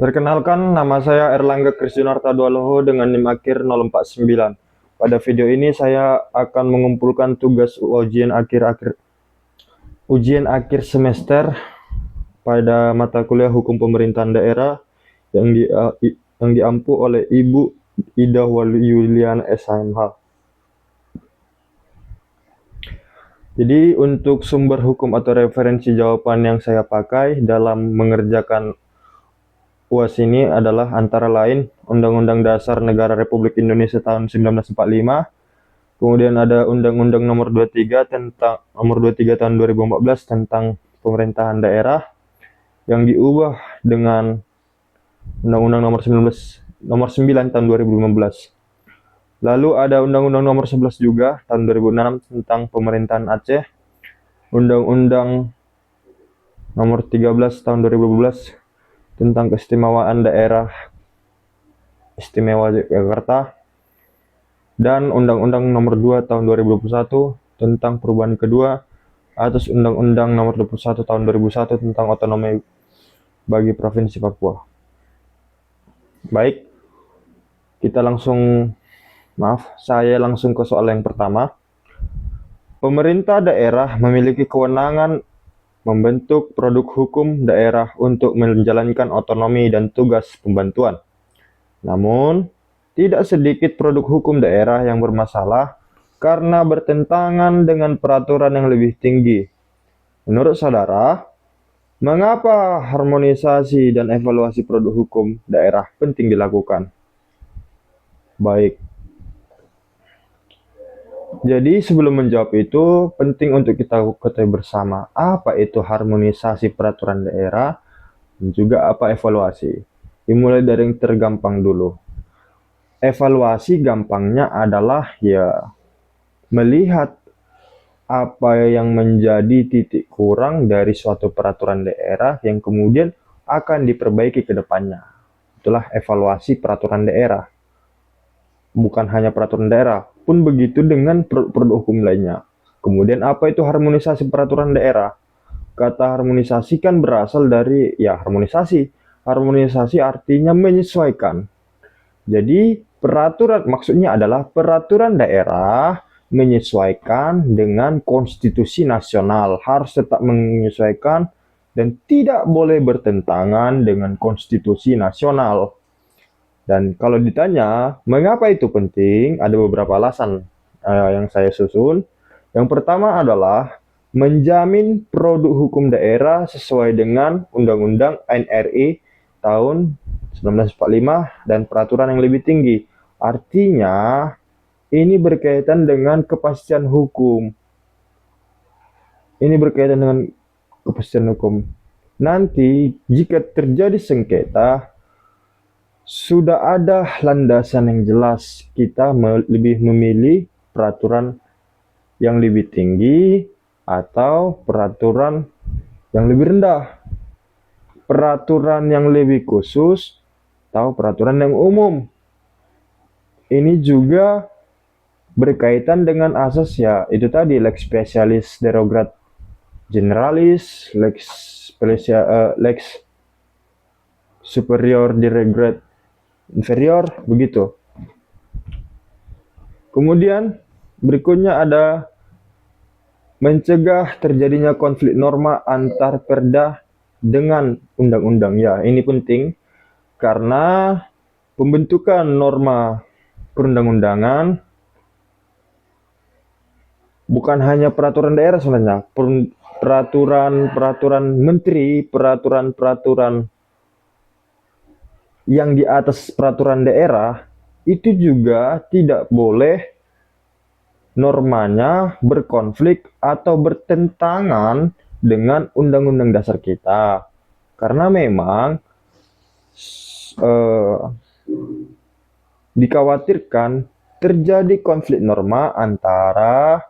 Perkenalkan, nama saya Erlangga Krisdianarta Dualoho dengan NIM akhir 049. Pada video ini saya akan mengumpulkan tugas ujian akhir semester pada mata kuliah Hukum Pemerintahan Daerah yang diampu oleh Ibu Ida Yuliana SHMH. Jadi untuk sumber hukum atau referensi jawaban yang saya pakai dalam mengerjakan UAS ini adalah antara lain Undang-Undang Dasar Negara Republik Indonesia tahun 1945, kemudian ada Undang-Undang Nomor 23 tahun 2014 tentang pemerintahan daerah yang diubah dengan Undang-Undang Nomor 9 tahun 2015. Lalu ada Undang-Undang Nomor 11 juga tahun 2006 tentang pemerintahan Aceh, Undang-Undang Nomor 13 tahun 2012 tentang keistimewaan daerah istimewa Yogyakarta, dan Undang-Undang Nomor 2 tahun 2021 tentang perubahan kedua atas Undang-Undang Nomor 21 tahun 2001 tentang otonomi bagi Provinsi Papua. Baik, saya langsung ke soal yang pertama. Pemerintah daerah memiliki kewenangan membentuk produk hukum daerah untuk menjalankan otonomi dan tugas pembantuan. Namun, tidak sedikit produk hukum daerah yang bermasalah karena bertentangan dengan peraturan yang lebih tinggi. Menurut saudara, mengapa harmonisasi dan evaluasi produk hukum daerah penting dilakukan? Baik. Jadi sebelum menjawab itu, penting untuk kita ketahui bersama apa itu harmonisasi peraturan daerah dan juga apa evaluasi. Dimulai dari yang tergampang dulu. Evaluasi gampangnya adalah melihat apa yang menjadi titik kurang dari suatu peraturan daerah yang kemudian akan diperbaiki ke depannya. Itulah evaluasi peraturan daerah. Bukan hanya peraturan daerah, pun begitu dengan produk hukum lainnya. Kemudian apa itu harmonisasi peraturan daerah? Kata harmonisasi kan berasal dari harmonisasi. Harmonisasi artinya menyesuaikan. Jadi maksudnya adalah peraturan daerah menyesuaikan dengan konstitusi nasional, harus tetap menyesuaikan dan tidak boleh bertentangan dengan konstitusi nasional. Dan kalau ditanya, mengapa itu penting? Ada beberapa alasan yang saya susun. Yang pertama adalah menjamin produk hukum daerah sesuai dengan Undang-Undang NRI tahun 1945 dan peraturan yang lebih tinggi. Artinya, ini berkaitan dengan kepastian hukum. Nanti, jika terjadi sengketa, sudah ada landasan yang jelas. Kita lebih memilih peraturan yang lebih tinggi atau peraturan yang lebih rendah, peraturan yang lebih khusus atau peraturan yang umum. Ini juga berkaitan dengan asas itu tadi, lex specialis derogat generalis, lex superior derogat inferior, begitu. Kemudian berikutnya ada mencegah terjadinya konflik norma antar perda dengan undang-undang. Ini penting karena pembentukan norma perundang-undangan bukan hanya peraturan daerah sebenarnya, peraturan menteri, peraturan yang di atas peraturan daerah itu juga tidak boleh normanya berkonflik atau bertentangan dengan undang-undang dasar kita. Karena memang dikhawatirkan terjadi konflik norma antara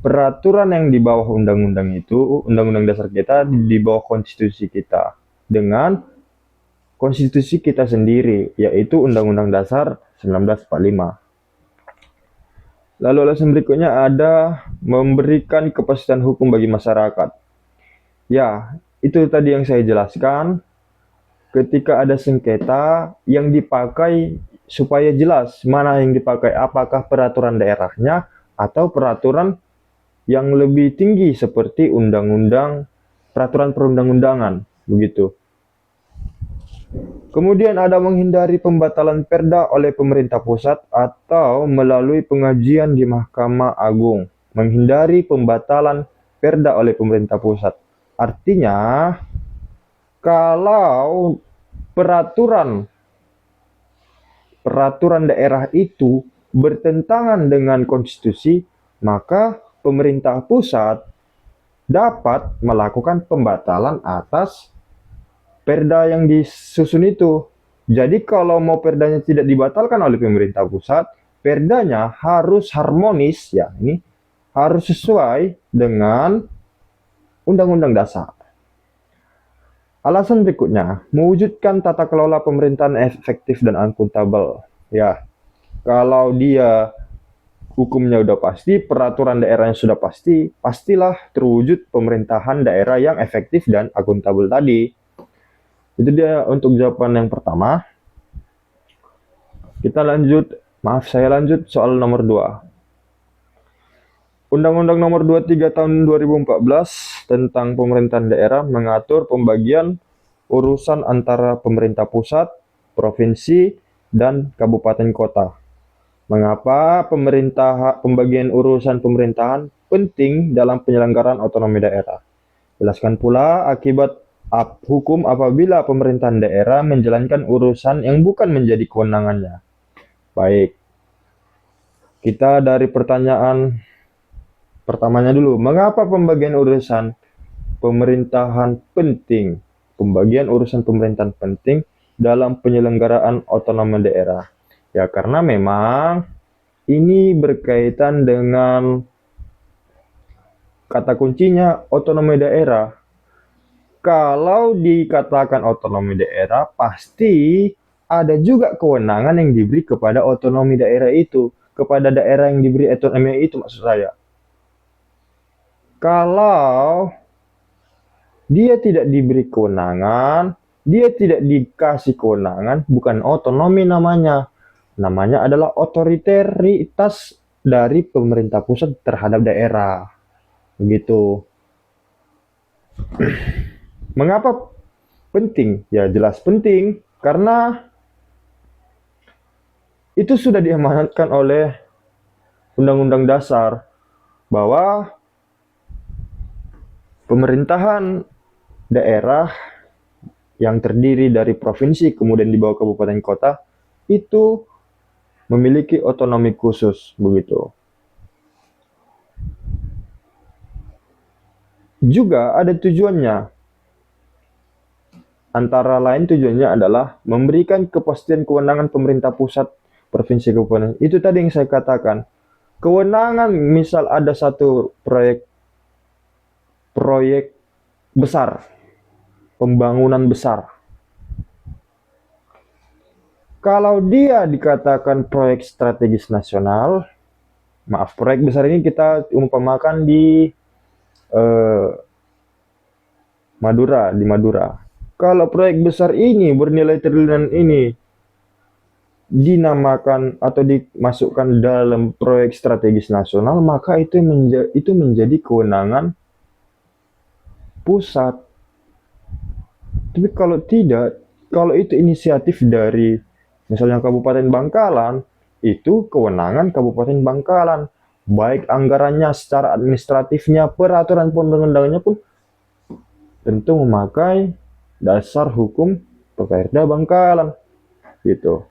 peraturan yang di bawah undang-undang itu, undang-undang dasar kita, di bawah konstitusi kita, dengan konstitusi kita sendiri, yaitu Undang-Undang Dasar 1945. Lalu alasan berikutnya ada memberikan kepastian hukum bagi masyarakat. Itu tadi yang saya jelaskan. ketika ada sengketa yang dipakai supaya jelas mana yang dipakai, apakah peraturan daerahnya atau peraturan yang lebih tinggi seperti undang-undang, peraturan perundang-undangan, begitu. Kemudian ada menghindari pembatalan perda oleh pemerintah pusat atau melalui pengajian di Mahkamah Agung. Menghindari pembatalan perda oleh pemerintah pusat. Artinya, kalau peraturan daerah itu bertentangan dengan konstitusi, maka pemerintah pusat dapat melakukan pembatalan atas perda yang disusun itu. Jadi kalau mau perdanya tidak dibatalkan oleh pemerintah pusat, perdanya harus harmonis, ya ini harus sesuai dengan Undang-Undang Dasar. Alasan berikutnya, mewujudkan tata kelola pemerintahan efektif dan akuntabel. Ya, kalau dia hukumnya udah pasti, peraturan daerahnya sudah pasti, pastilah terwujud pemerintahan daerah yang efektif dan akuntabel tadi. Itu dia untuk jawaban yang pertama. Saya lanjut soal nomor 2. Undang-Undang Nomor 23 Tahun 2014 tentang pemerintahan daerah mengatur pembagian urusan antara pemerintah pusat, provinsi, dan kabupaten kota. Mengapa pembagian urusan pemerintahan penting dalam penyelenggaraan otonomi daerah? Jelaskan pula akibat hukum apabila pemerintahan daerah menjalankan urusan yang bukan menjadi kewenangannya. Baik, kita dari pertanyaan pertamanya dulu. Mengapa pembagian urusan pemerintahan penting? Pembagian urusan pemerintahan penting dalam penyelenggaraan otonomi daerah. Ya, karena memang ini berkaitan dengan kata kuncinya otonomi daerah. Kalau dikatakan otonomi daerah, pasti ada juga kewenangan yang diberi kepada otonomi daerah itu, kepada daerah yang diberi otonomi itu maksud saya. Kalau dia tidak diberi kewenangan, dia tidak dikasih kewenangan, bukan otonomi namanya. Namanya adalah otoriteritas dari pemerintah pusat terhadap daerah. Begitu. Mengapa penting? Ya jelas penting, karena itu sudah diamanatkan oleh Undang-Undang Dasar bahwa pemerintahan daerah yang terdiri dari provinsi kemudian di bawah kabupaten kota itu memiliki otonomi khusus, begitu. Juga ada tujuannya. Antara lain tujuannya adalah memberikan kepastian kewenangan pemerintah pusat, provinsi, kabupaten. Itu tadi yang saya katakan. Kewenangan misal ada satu proyek besar, pembangunan besar. Kalau dia dikatakan proyek strategis nasional, proyek besar ini kita umpamakan di Madura. Kalau proyek besar ini bernilai triliunan ini dinamakan atau dimasukkan dalam proyek strategis nasional, maka itu menjadi kewenangan pusat. Tapi kalau tidak, kalau itu inisiatif dari misalnya Kabupaten Bangkalan, itu kewenangan Kabupaten Bangkalan. Baik anggarannya, secara administratifnya, peraturan perundang-undangannya pun tentu memakai dasar hukum Perda Bangkalan. Gitu.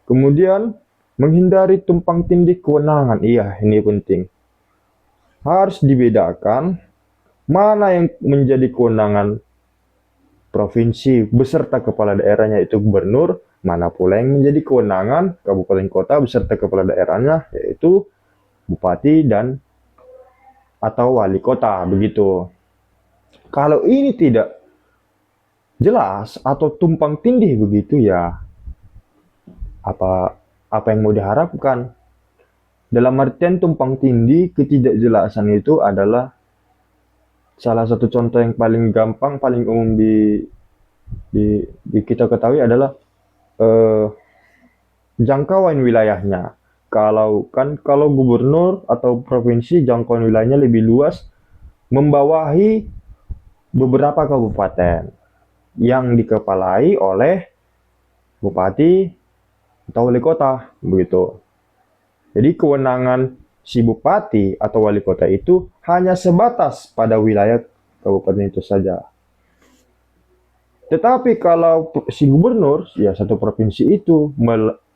Kemudian menghindari tumpang tindih kewenangan. Iya, ini penting. Harus dibedakan mana yang menjadi kewenangan provinsi beserta kepala daerahnya itu gubernur, mana pula yang menjadi kewenangan kabupaten kota beserta kepala daerahnya yaitu bupati dan atau wali kota, begitu. Kalau ini tidak jelas atau tumpang tindih begitu, ya apa yang mau diharapkan? Dalam artian tumpang tindih, ketidakjelasan itu adalah salah satu contoh yang paling gampang, paling umum kita ketahui adalah eh, jangkauan wilayahnya. Kalau gubernur atau provinsi jangkauan wilayahnya lebih luas, membawahi beberapa kabupaten yang dikepalai oleh bupati atau wali kota begitu. Jadi kewenangan si bupati atau wali kota itu hanya sebatas pada wilayah kabupaten itu saja. Tetapi kalau si gubernur, ya satu provinsi itu,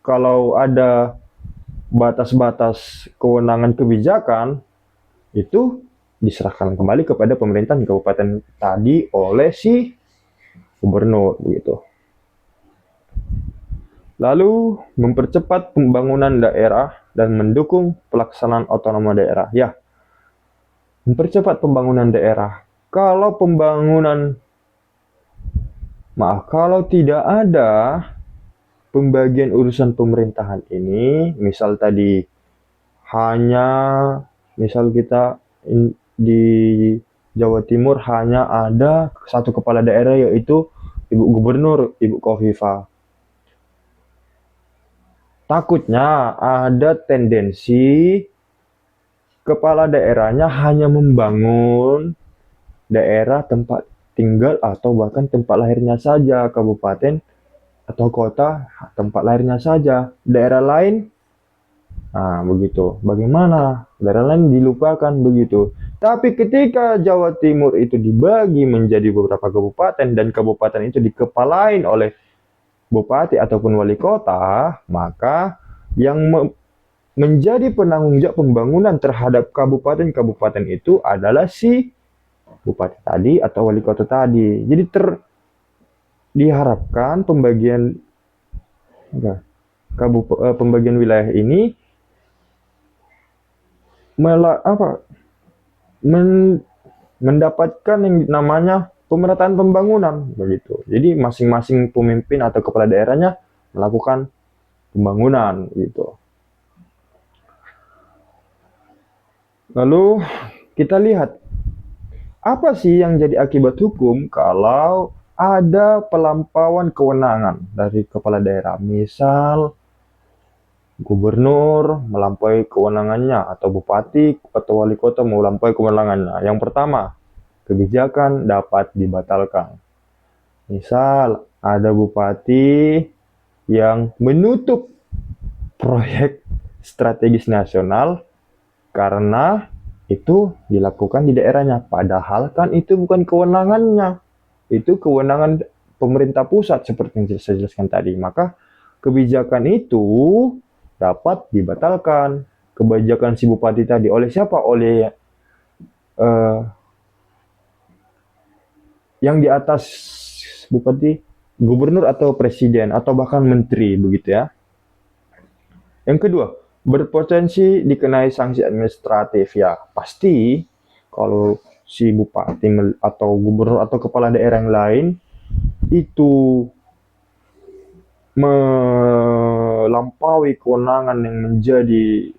kalau ada batas-batas kewenangan kebijakan, itu diserahkan kembali kepada pemerintahan kabupaten tadi oleh si gubernur begitu. Lalu mempercepat pembangunan daerah dan mendukung pelaksanaan otonomi daerah. Ya, mempercepat pembangunan daerah. Kalau tidak ada pembagian urusan pemerintahan ini, misal tadi hanya, misal kita di Jawa Timur hanya ada satu kepala daerah yaitu Ibu Gubernur, Ibu Khofifah. Takutnya ada tendensi kepala daerahnya hanya membangun daerah tempat tinggal atau bahkan tempat lahirnya saja, kabupaten atau kota tempat lahirnya saja. Daerah lain, nah begitu. Bagaimana? Daerah lain dilupakan begitu. Tapi ketika Jawa Timur itu dibagi menjadi beberapa kabupaten dan kabupaten itu dikepalain oleh bupati ataupun wali kota, maka yang menjadi penanggung jawab pembangunan terhadap kabupaten-kabupaten itu adalah si bupati tadi atau wali kota tadi. Jadi diharapkan pembagian wilayah ini mendapatkan yang namanya pemerataan pembangunan begitu. Jadi masing-masing pemimpin atau kepala daerahnya melakukan pembangunan gitu. Lalu kita lihat apa sih yang jadi akibat hukum kalau ada pelampauan kewenangan dari kepala daerah. Misal gubernur melampaui kewenangannya atau bupati atau wali kota melampaui kewenangannya. Yang pertama, kebijakan dapat dibatalkan. Misal ada bupati yang menutup proyek strategis nasional karena itu dilakukan di daerahnya. Padahal kan itu bukan kewenangannya. Itu kewenangan pemerintah pusat seperti yang saya jelaskan tadi. Maka kebijakan itu dapat dibatalkan. Kebijakan si bupati tadi oleh siapa? Oleh yang di atas bupati, gubernur atau presiden atau bahkan menteri begitu ya. Yang kedua, berpotensi dikenai sanksi administratif. Ya pasti kalau si bupati atau gubernur atau kepala daerah yang lain itu melampaui kewenangan yang menjadi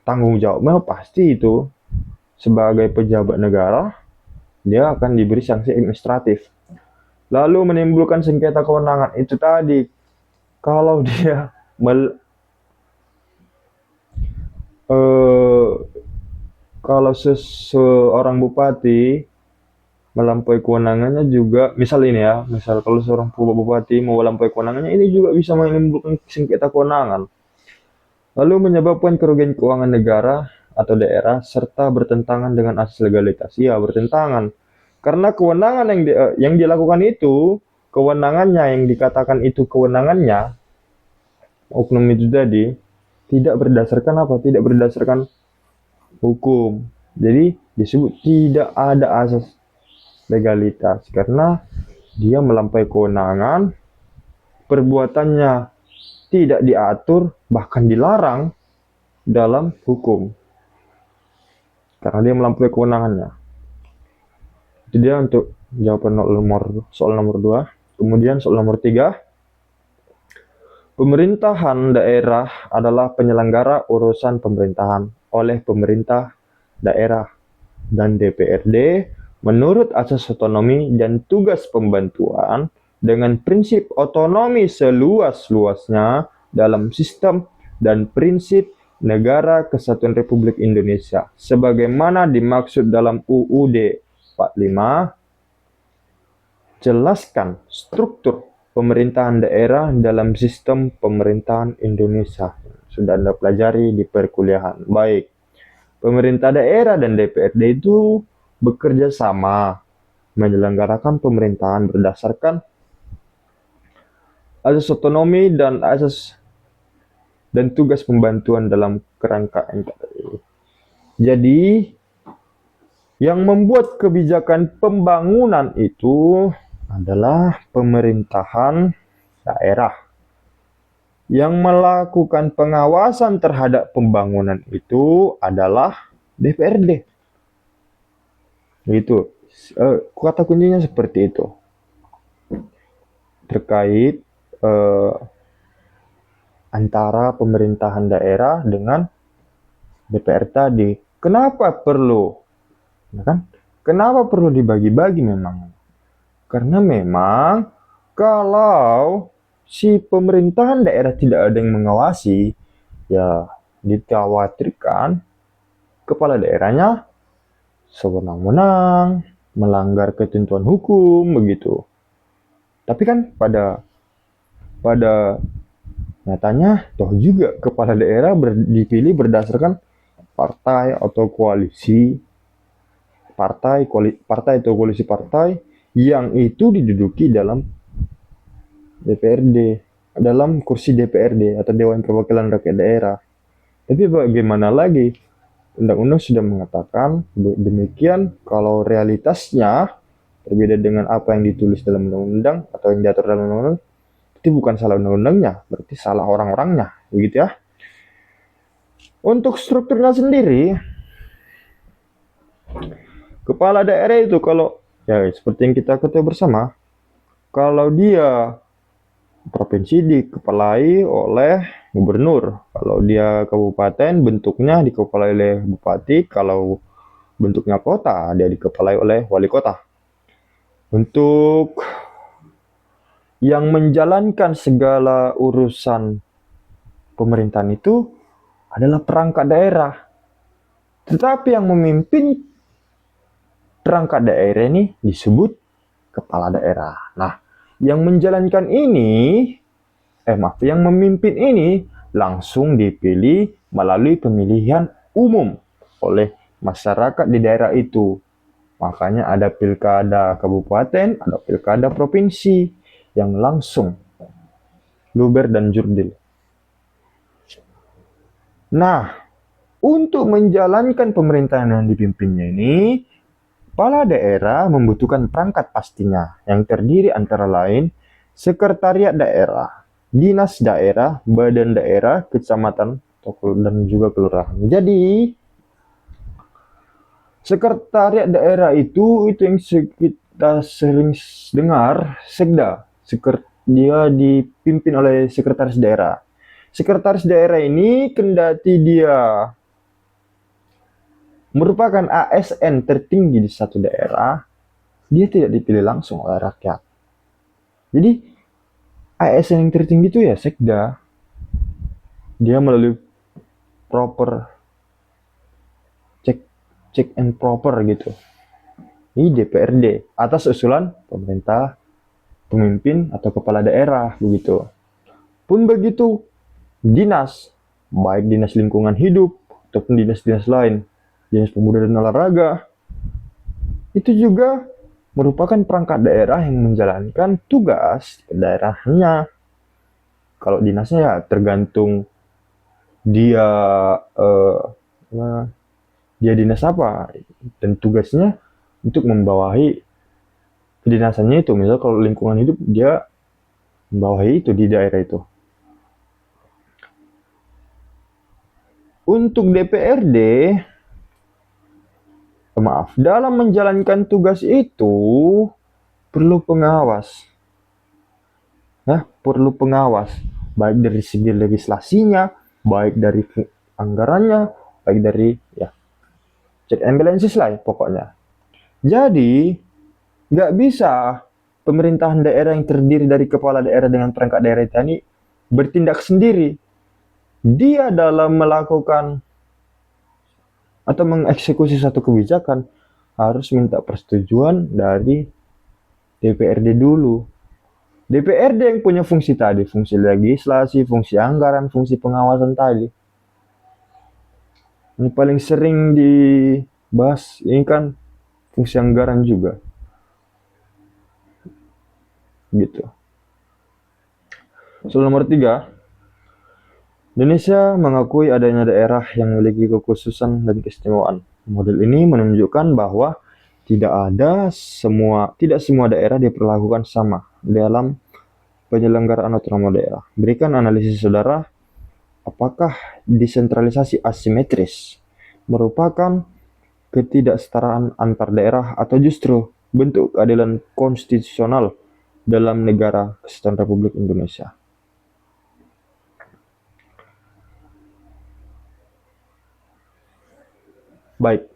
tanggung jawabnya, pasti itu sebagai pejabat negara dia akan diberi sanksi administratif. Lalu menimbulkan sengketa kewenangan itu tadi, kalau dia kalau seorang bupati melampaui kewenangannya juga, misal ini ya, misal kalau seorang bupati mau melampaui kewenangannya, ini juga bisa menimbulkan sengketa kewenangan. Lalu menyebabkan kerugian keuangan negara atau daerah serta bertentangan dengan asas legalitas. Iya, bertentangan. Karena kewenangan yang dilakukan itu, kewenangannya yang dikatakan itu kewenangannya, oknum itu tadi, tidak berdasarkan apa? Tidak berdasarkan hukum. Jadi disebut tidak ada asas legalitas karena dia melampaui kewenangan, perbuatannya tidak diatur bahkan dilarang dalam hukum karena dia melampaui kewenangannya. Itu dia untuk jawaban soal nomor 2. Kemudian soal nomor 3, pemerintahan daerah adalah penyelenggara urusan pemerintahan oleh pemerintah daerah dan DPRD menurut asas otonomi dan tugas pembantuan dengan prinsip otonomi seluas-luasnya dalam sistem dan prinsip Negara Kesatuan Republik Indonesia sebagaimana dimaksud dalam UUD 45. Jelaskan struktur pemerintahan daerah dalam sistem pemerintahan Indonesia. Sudah Anda pelajari di perkuliahan. Baik, pemerintah daerah dan DPRD itu bekerja sama menyelenggarakan pemerintahan berdasarkan asas otonomi dan tugas pembantuan dalam kerangka NKRI. Jadi, yang membuat kebijakan pembangunan itu adalah pemerintahan daerah. Yang melakukan pengawasan terhadap pembangunan itu adalah DPRD. Itu kata kuncinya seperti itu. Terkait antara pemerintahan daerah dengan DPR tadi. Kenapa perlu? Ya kan? Kenapa perlu dibagi-bagi memang? Karena memang kalau si pemerintahan daerah tidak ada yang mengawasi, ya dikhawatirkan kepala daerahnya sewenang-wenang, melanggar ketentuan hukum, begitu. Tapi kan pada nyatanya toh juga kepala daerah dipilih berdasarkan partai atau koalisi partai atau koalisi partai yang itu diduduki dalam DPRD, dalam kursi DPRD atau Dewan Perwakilan Rakyat Daerah. Tapi bagaimana lagi? Undang-undang sudah mengatakan demikian kalau realitasnya berbeda dengan apa yang ditulis dalam undang-undang atau yang diatur dalam undang-undang, itu bukan salah undang-undangnya, berarti salah orang-orangnya, begitu ya. Untuk strukturnya sendiri, kepala daerah itu kalau ya seperti yang kita ketahui bersama, kalau dia provinsi dikepalai oleh gubernur, kalau dia kabupaten bentuknya dikepalai oleh bupati, kalau bentuknya kota dia dikepalai oleh wali kota. Untuk yang menjalankan segala urusan pemerintahan itu adalah perangkat daerah. Tetapi yang memimpin perangkat daerah ini disebut kepala daerah. Nah, yang menjalankan ini, yang memimpin ini langsung dipilih melalui pemilihan umum oleh masyarakat di daerah itu. Makanya ada pilkada kabupaten, ada pilkada provinsi yang langsung luber dan jurdil. Nah, untuk menjalankan pemerintahan yang dipimpinnya ini, kepala daerah membutuhkan perangkat pastinya yang terdiri antara lain sekretariat daerah, dinas daerah, badan daerah, kecamatan, dan juga kelurahan. Jadi, sekretariat daerah itu yang kita sering dengar, sekda. Dia dipimpin oleh sekretaris daerah. Sekretaris daerah ini kendati dia merupakan ASN tertinggi di satu daerah, dia tidak dipilih langsung oleh rakyat. Jadi ASN yang tertinggi itu ya sekda. Dia melalui proper check and proper gitu. Ini DPRD atas usulan pemerintah, pemimpin atau kepala daerah begitu. Pun begitu dinas, baik dinas lingkungan hidup ataupun dinas-dinas lain, dinas pemuda dan olahraga, itu juga merupakan perangkat daerah yang menjalankan tugas di daerahnya. Kalau dinasnya ya tergantung dia dinas apa dan tugasnya untuk membawahi kedinasannya itu. Misal kalau lingkungan hidup dia membawahi itu di daerah itu. Untuk DPRD, dalam menjalankan tugas itu perlu pengawas. Nah, perlu pengawas baik dari segi legislasinya, baik dari anggarannya, baik dari check and balances lah ya, pokoknya. Jadi nggak bisa pemerintahan daerah yang terdiri dari kepala daerah dengan perangkat daerah tadi bertindak sendiri. Dia dalam melakukan atau mengeksekusi satu kebijakan harus minta persetujuan dari DPRD dulu. DPRD yang punya fungsi tadi, fungsi legislasi, fungsi anggaran, fungsi pengawasan tadi. Ini paling sering dibahas, ini kan fungsi anggaran juga. Gitu. Soal nomor 3, Indonesia mengakui adanya daerah yang memiliki kekhususan dan keistimewaan. Model ini menunjukkan bahwa tidak semua daerah diperlakukan sama dalam penyelenggaraan otonomi daerah. Berikan analisis saudara, apakah desentralisasi asimetris merupakan ketidaksetaraan antar daerah atau justru bentuk keadilan konstitusional dalam negara kesatuan Republik Indonesia? Baik.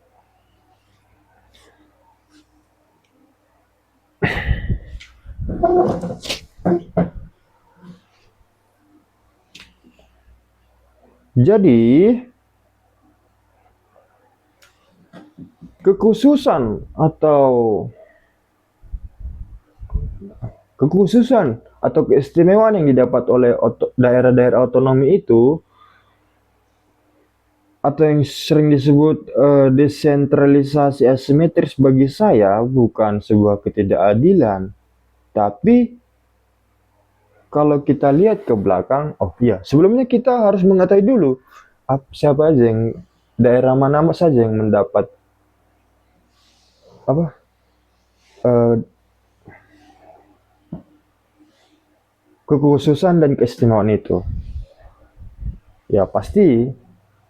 Jadi, kekhususan atau keistimewaan yang didapat oleh daerah-daerah otonomi itu atau yang sering disebut desentralisasi asimetris bagi saya bukan sebuah ketidakadilan, tapi kalau kita lihat ke belakang, sebelumnya kita harus mengetahui dulu siapa aja daerah mana saja yang mendapat kekhususan dan keistimewaan itu. Ya pasti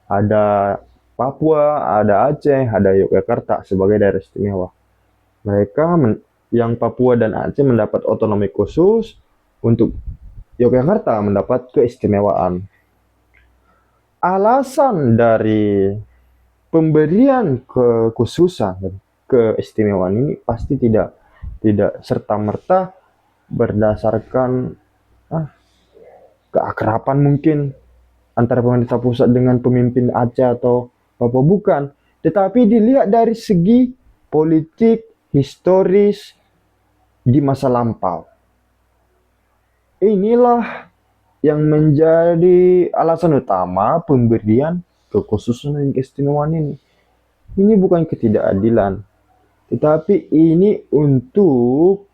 ada Papua, ada Aceh, ada Yogyakarta sebagai daerah istimewa. Yang Papua dan Aceh mendapat otonomi khusus, untuk Yogyakarta mendapat keistimewaan. Alasan dari pemberian kekhususan dan keistimewaan ini pasti tidak serta-merta berdasarkan keakraban mungkin antara pemerintah pusat dengan pemimpin Aceh atau Papua, bukan. Tetapi dilihat dari segi politik, historis di masa lampau. Inilah yang menjadi alasan utama pemberian kekhususan dan keistimewaan ini. Ini bukan ketidakadilan, tetapi ini untuk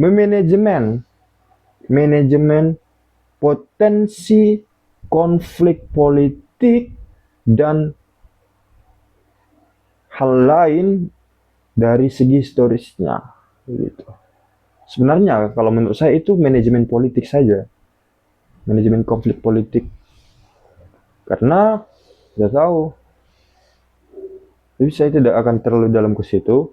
manajemen potensi konflik politik dan hal lain dari segi historisnya gitu. Sebenarnya kalau menurut saya itu manajemen politik saja, manajemen konflik politik, karena tidak tahu, jadi saya tidak akan terlalu dalam ke situ.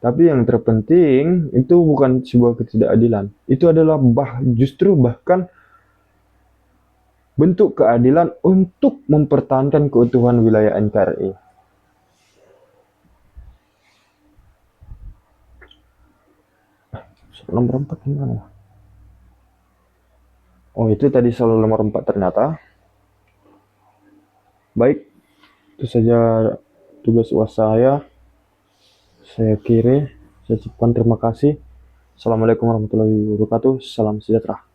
Tapi yang terpenting itu bukan sebuah ketidakadilan, itu adalah justru bahkan bentuk keadilan untuk mempertahankan keutuhan wilayah NKRI. Nomor 4 gimana? Oh, itu tadi soal nomor 4 ternyata. Baik, itu saja tugas UAS saya. Saya kira, saya ucapkan terima kasih. Assalamualaikum warahmatullahi wabarakatuh. Salam sejahtera.